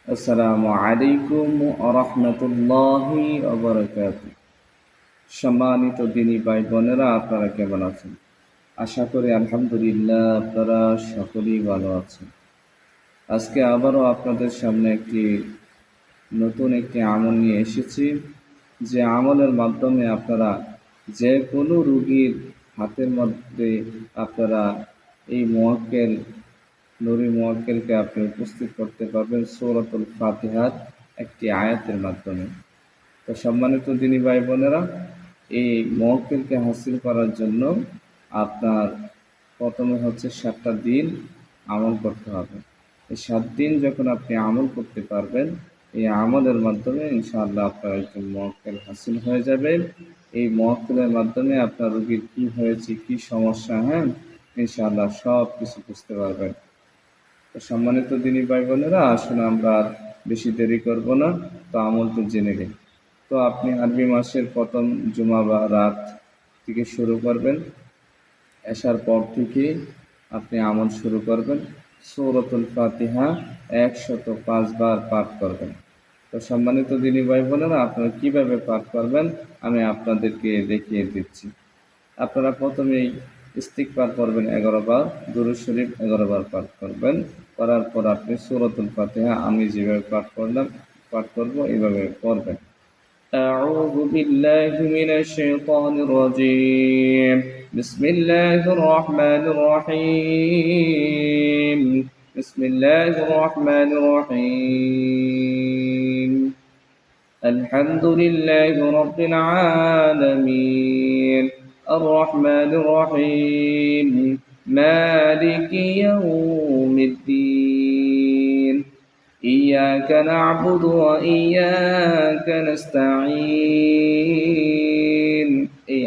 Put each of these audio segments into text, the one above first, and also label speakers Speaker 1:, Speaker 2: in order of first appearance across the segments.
Speaker 1: আসসালামু আলাইকুম ওয়া রাহমাতুল্লাহি ওয়া বারাকাতুহু। সম্মানিত দিনী ভাই বোনেরা, আপনারা কেমন আছেন? আশা করি আলহামদুলিল্লাহ আপনারা সকলেই ভালো আছেন। আজকে আবারও আপনাদের সামনে নতুন একটি আমল নিয়ে এসেছি, যে আমলের মাধ্যমে আপনারা যে কোনো রোগীর হাতের মধ্যে আপনারা এই মুয়াক্কেল নুরি মুয়াক্কেলকে আপনি উপস্থিত করতে পারবেন সূরাতুল ফাতিহার একটি আয়াতের মাধ্যমে। তো সম্মানিত দিনী ভাই বোনেরা, এই মুয়াক্কেলকে হাসিল করার জন্য আপনার প্রথমে হচ্ছে 7টা দিন আমল করতে হবে। এই 7 দিন যখন আপনি আমল করতে পারবেন, এই আমলের মাধ্যমে ইনশাআল্লাহ আপনার একজন মুয়াক্কেল হাসিল হয়ে যাবে। এই মুয়াক্কেলের মাধ্যমে আপনার রোগীর কী হয়েছে, কী সমস্যা, ইনশাআল্লাহ সব কিছু বুঝতে পারবেন। তো সম্মানিত দিনী ভাই বোনেরা, আসলে আমরা আর বেশি দেরি করব না, তো আমল তো জেনে নিই। তো আপনি আরবি মাসের প্রথম জুমা বা রাত থেকে শুরু করবেন। এশার পর থেকে আপনি আমল শুরু করবেন। সূরাতুল ফাতিহা 105 বার পাঠ করবেন। তো সম্মানিত দিনী ভাই বোনেরা, আপনারা কীভাবে পাঠ করবেন আমি আপনাদেরকে দেখিয়ে দিচ্ছি। আপনারা প্রথমেই ইস্তিগফার পড়বেন 11 বার, দুরূদ শরীফ 11 বার পাঠ করবেন। করার পর আপনি সূরাতুল ফাতিহা আমি যেভাবে পাঠ করব এইভাবে পড়বেন। أعوذ بالله من الشيطان الرجيم. بسم الله الرحمن الرحيم. بسم الله الرحمن الرحيم. الحمد لله رب العالمين. الرحمن الرحيم. مالك يوم الدين. إياك نعبد وإياك نستعين. এই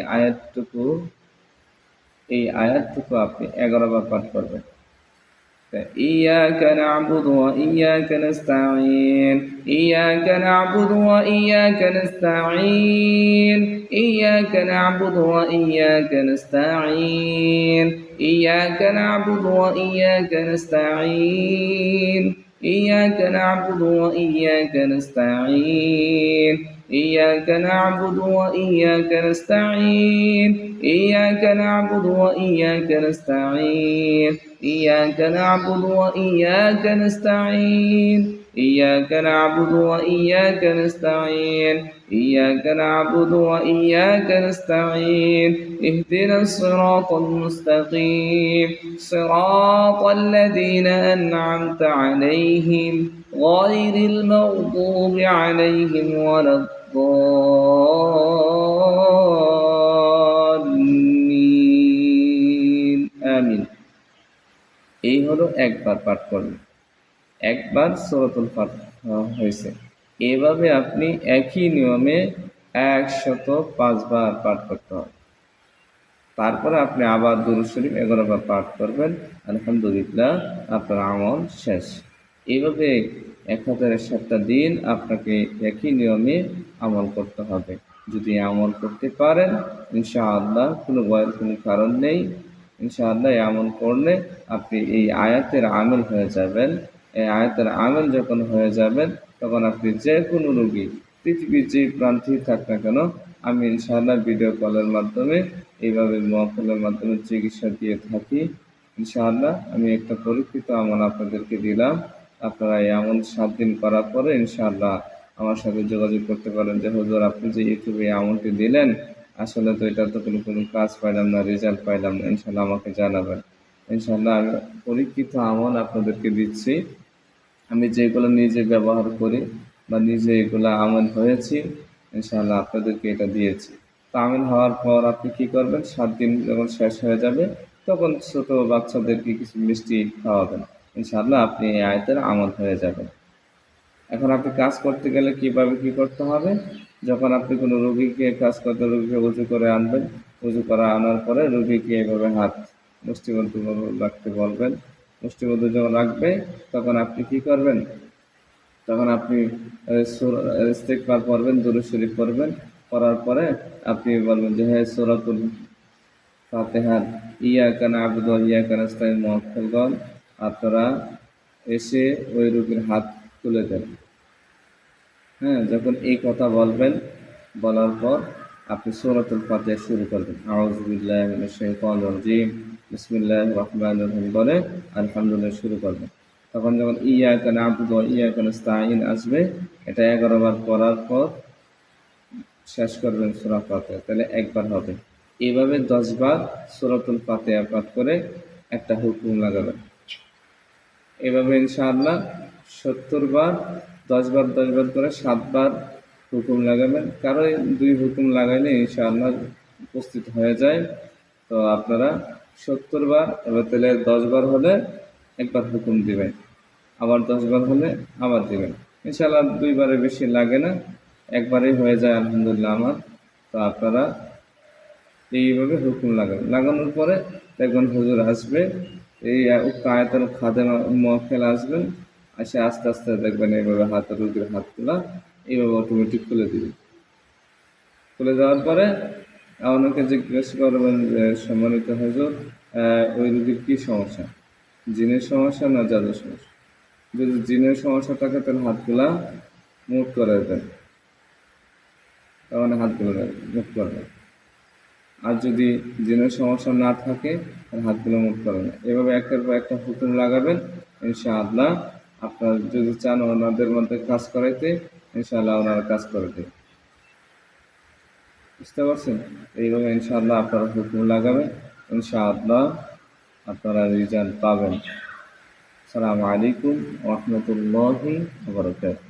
Speaker 1: আয়াতটুকু আপনি 11 বার পাঠ করবেন। إياك نعبد وإياك نستعين. إياك نعبد وإياك نستعين. إياك نعبد وإياك نستعين. إياك نعبد وإياك نستعين. إياك نعبد وإياك نستعين. إياك نعبد وإياك نستعين. إياك نعبد وإياك نستعين. إياك نعبد وإياك نستعين. إياك نعبد وإياك نستعين. إياك نعبد وإياك نستعين. اهدنا الصراط المستقيم صراط الذين أنعمت عليهم غير المغضوب عليهم ولا الضالين آمين. এই হলো একবার পাঠ করলে, একবার সূরাতুল ফাতিহা হয়েছে। এভাবে আপনি একই নিয়মে 105 বার পাঠ করতে হবে। তারপরে আপনি আবার দুরূদ শরীফ 11 বার পাঠ করবেন। আলহামদুলিল্লাহ, আপনার আমল শেষ। এইভাবে 1007টা দিন আপনাকে একই নিয়মে আমল করতে হবে। যদি আমল করতে পারেন, ইনশাআল্লাহ কোনো ভয়ের কোনো কারণ নেই। ইনশাআল্লাহ এই আমল করলে আপনি এই আয়াতের আমিল হয়ে যাবেন। এই আয়াতের আমিল যখন হয়ে যাবেন, তখন আপনি যে কোনো রোগী পৃথিবীর যে প্রান্তেই থাক না কেন, আমি ইনশাআল্লাহ ভিডিও কলের মাধ্যমে এইভাবে মুয়াক্কেলের মাধ্যমে চিকিৎসা দিয়ে থাকি। ইনশাআল্লাহ আমি একটা পরীক্ষিত আমল আপনাদেরকে দিলাম। আপনারা এই আমল 7 দিন করার পরে ইনশাআল্লাহ আমার সাথে যোগাযোগ করতে পারেন যে হুজুর, আপনি যে ইউটিউবে এই আমলটি দিলেন, আসলে তো এটা তো কোনো কাজ পাইলাম না, রেজাল্ট পাইলাম না। ইনশাআল্লাহ আমাকে জানাবেন। ইনশাআল্লাহ আমি পরীক্ষিত আমল আপনাদেরকে দিচ্ছি। আমি যেগুলো নিজে ব্যবহার করি বা নিজে এগুলো আমল হয়েছি, ইনশাআল্লাহ আপনাদেরকে এটা দিয়েছি। তো আমল হওয়ার পর আপনি কী করবেন, 7 দিন যখন শেষ হয়ে যাবে, তখন ছোটো বাচ্চাদেরকে কিছু মিষ্টি খাওয়াবেন। ইনশাআল্লাহ আপনি এই আয়াতের আমল হয়ে যাবেন। এখন আপনি কাজ করতে গেলে কীভাবে কী করতে হবে, যখন আপনি কোনো রোগীকে কাজ করতে, রোগীকে উজু করে আনবেন। উজু করে আনার পরে রোগীকে এভাবে হাত মুষ্টিবদ্ধ রাখতে বলবেন। মুষ্টিবদ্ধ যখন রাখবে, তখন আপনি কী করবেন, তখন আপনি ইস্তিগফার পড়বেন, দুরূদ শরীফ পড়বেন। পড়ার পরে আপনি বলবেন যে, হে সূরাতুল ফাতিহার ইয়াকা না'বুদু ওয়া ইয়াকা নাস্তাইন মুয়াক্কেলগণ, আপনারা এসে ওই রোগীর হাত তুলে দেন। হ্যাঁ, যখন এই কথা বলবেন, বলার পর আপনি সূরাতুল ফাতিহা শুরু করবেন। আউযু বিল্লাহি মিনাশ শাইতানির রাজিম, বিসমিল্লাহির রহমানির রহিম বলে আলহামদুলিল্লাহ শুরু করবেন। তখন যখন ইয়াকা না'বুদু ওয়া ইয়াকা নাস্তাঈন আসবে, এটা 11 বার পড়ার পর শেষ করবেন সূরা ফাতিহা, তাহলে একবার হবে। এভাবে 10 বার সূরাতুল ফাতিহা পাঠ করে একটা হুকুম লাগাবেন। এভাবে ইনশাআল্লাহ 70 বার, 10 বার 10 বার করে 7 বার হুকুম লাগাবেন। কারো 2 হুকুম লাগাইলে ইনশাআল্লাহ উপস্থিত হয়ে যায়। তো আপনারা 70 বার, এবার তাহলে 10 বার হলে একবার হুকুম দিবেন, আবার 10 বার হলে আবার দিবেন। ইনশাআল্লাহ 2 বারের বেশি লাগে না, একবারেই হয়ে যায় আলহামদুলিল্লাহ আমার। তো আপনারা এইভাবে হুকুম লাগাবেন। লাগানোর পরে দেখবেন হুজুর আসবে, এই উক্ত আয়াতুল খাদেমা মুয়াক্কেল আসবেন, এসে আস্তে আস্তে দেখবেন এইভাবে রোগীর হাত তোলা এইভাবে অটোমেটিক খুলে দিবে। খুলে দেওয়ার পরে অনেকে জিজ্ঞেস করবেন যে সম্মানিত হুজুর, ওই রোগীর কী সমস্যা, জিনের সমস্যা না জাদুর সমস্যা? যদি জিনের সমস্যা থাকে তাহলে হাতগুলা মুট করে দেন, তখন হাতগুলো মুট করবেন। আর যদি জিনের সমস্যা না থাকে তাহলে হাতগুলো মুট করবেন। এভাবে একটার পর একটা হুকুম লাগাবেন। ইনশাআল্লাহ আপনার যদি চান ওনাদের মধ্যে কাজ করাইতে, ইনশাআল্লাহ ওনারা কাজ করে দেবে। বুঝতে পারছেন? এইভাবে ইনশাআল্লাহ আপনারা হুকুম লাগাবেন, ইনশাআল্লাহ আপনারা রেজাল্ট পাবেন। আসসালামু আলাইকুম ওয়া রাহমাতুল্লাহি ওয়া বারাকাতুহু।